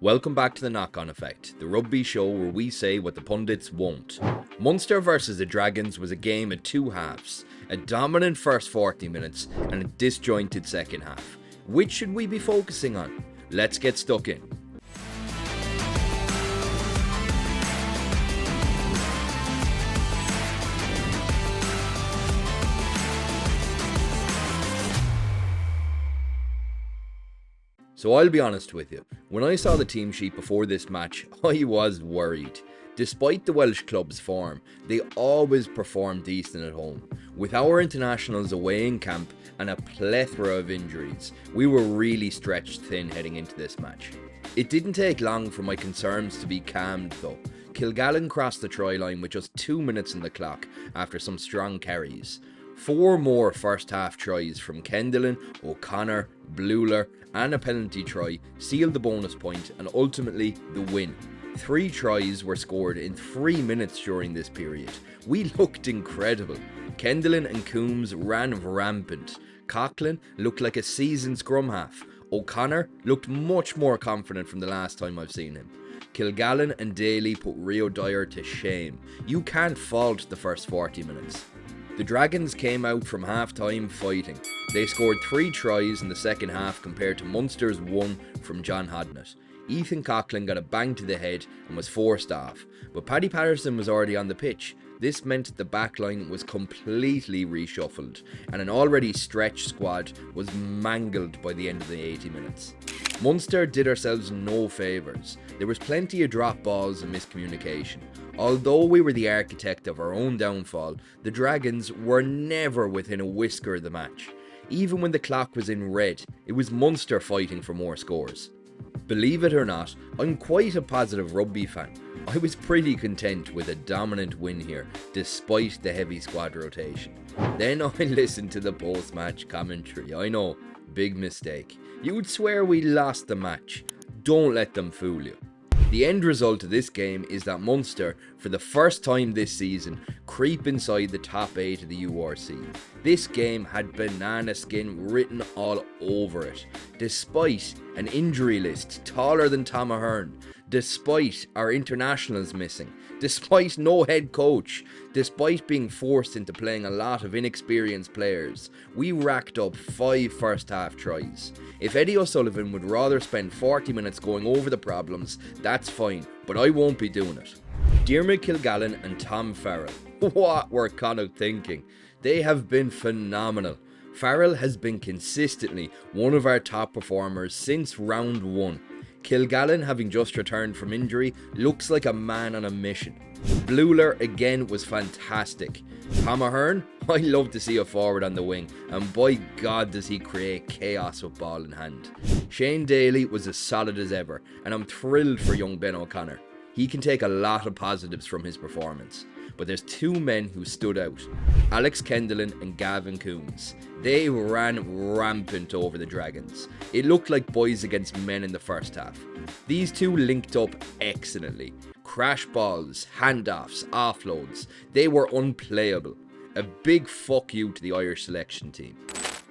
Welcome back to the Knock-On Effect, the rugby show where we say what the pundits won't. Munster versus the Dragons was a game at two halves, a dominant first 40 minutes and a disjointed second half. Which should we be focusing on? Let's get stuck in. So I'll be honest with you, when I saw the team sheet before this match, I was worried. Despite the Welsh club's form, they always perform decent at home. With our internationals away in camp and a plethora of injuries, we were really stretched thin heading into this match. It didn't take long for my concerns to be calmed though. Kilgallen crossed the try line with just 2 minutes on the clock after some strong carries. 4 more first half tries from Kendellen, O'Connor, Bleuer and a penalty try sealed the bonus point and ultimately the win. 3 tries were scored in 3 minutes during this period. We looked incredible. Kendellen and Coombes ran rampant. Coughlan looked like a seasoned scrum half. O'Connor looked much more confident from the last time I've seen him. Kilgallen and Daly put Rio Dyer to shame. You can't fault the first 40 minutes. The Dragons came out from half-time fighting. They scored 3 tries in the second half compared to Munster's 1 from John Hodnett. Ethan Coughlan got a bang to the head and was forced off, but Paddy Patterson was already on the pitch. This meant the backline was completely reshuffled and an already stretched squad was mangled by the end of the 80 minutes. Munster did ourselves no favours. There was plenty of drop balls and miscommunication. Although we were the architect of our own downfall, the Dragons were never within a whisker of the match. Even when the clock was in red, it was Munster fighting for more scores. Believe it or not, I'm quite a positive rugby fan. I was pretty content with a dominant win here, despite the heavy squad rotation. Then I listened to the post-match commentary. I know, big mistake. You'd swear we lost the match. Don't let them fool you. The end result of this game is that Munster, for the first time this season, creep inside the top 8 of the URC. This game had banana skin written all over it, despite an injury list taller than Tom Ahern, despite our internationals missing, despite no head coach, despite being forced into playing a lot of inexperienced players. We racked up 5 first half tries. If Eddie O'Sullivan would rather spend 40 minutes going over the problems, that's fine, but I won't be doing it. Diarmuid Kilgallen and Tom Farrell. What were Connacht thinking? They have been phenomenal. Farrell has been consistently one of our top performers since round 1. Kilgallen, having just returned from injury, looks like a man on a mission. Bleuer again was fantastic. Tom Ahern, I love to see a forward on the wing, and by God does he create chaos with ball in hand. Shane Daly was as solid as ever, and I'm thrilled for young Ben O'Connor. He can take a lot of positives from his performance. But there's 2 men who stood out. Alex Kendellen and Gavin Coombes. They ran rampant over the Dragons. It looked like boys against men in the first half. These 2 linked up excellently. Crash balls, handoffs, offloads. They were unplayable. A big fuck you to the Irish selection team.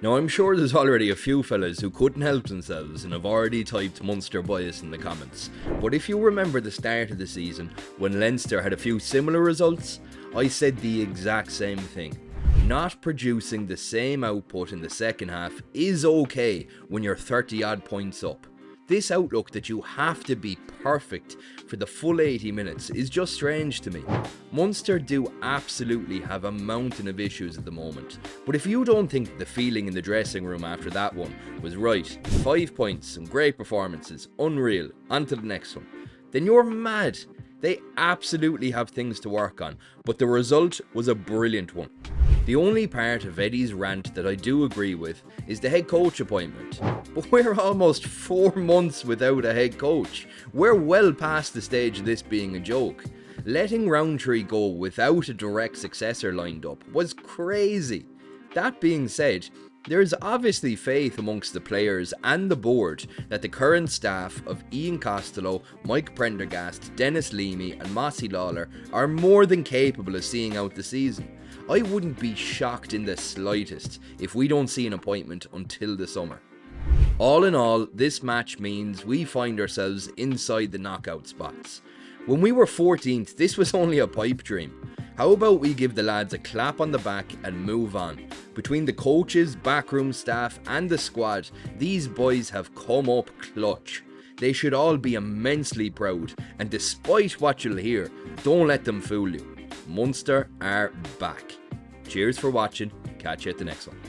Now I'm sure there's already a few fellas who couldn't help themselves and have already typed Munster bias in the comments, but if you remember the start of the season when Leinster had a few similar results, I said the exact same thing. Not producing the same output in the second half is okay when you're 30 odd points up. This outlook that you have to be perfect for the full 80 minutes is just strange to me. Munster do absolutely have a mountain of issues at the moment, but if you don't think the feeling in the dressing room after that one was right, 5 points, some great performances, unreal, on to the next one, then you're mad. They absolutely have things to work on, but the result was a brilliant one. The only part of Eddie's rant that I do agree with is the head coach appointment. But we're almost 4 months without a head coach. We're well past the stage of this being a joke. Letting Roundtree go without a direct successor lined up was crazy. That being said, there is obviously faith amongst the players and the board that the current staff of Ian Costello, Mike Prendergast, Dennis Leamy and Mossy Lawler are more than capable of seeing out the season. I wouldn't be shocked in the slightest if we don't see an appointment until the summer. All in all, this match means we find ourselves inside the knockout spots. When we were 14th, this was only a pipe dream. How about we give the lads a clap on the back and move on? Between the coaches, backroom staff and the squad, these boys have come up clutch. They should all be immensely proud, and despite what you'll hear, don't let them fool you. Munster are back. Cheers for watching, catch you at the next one.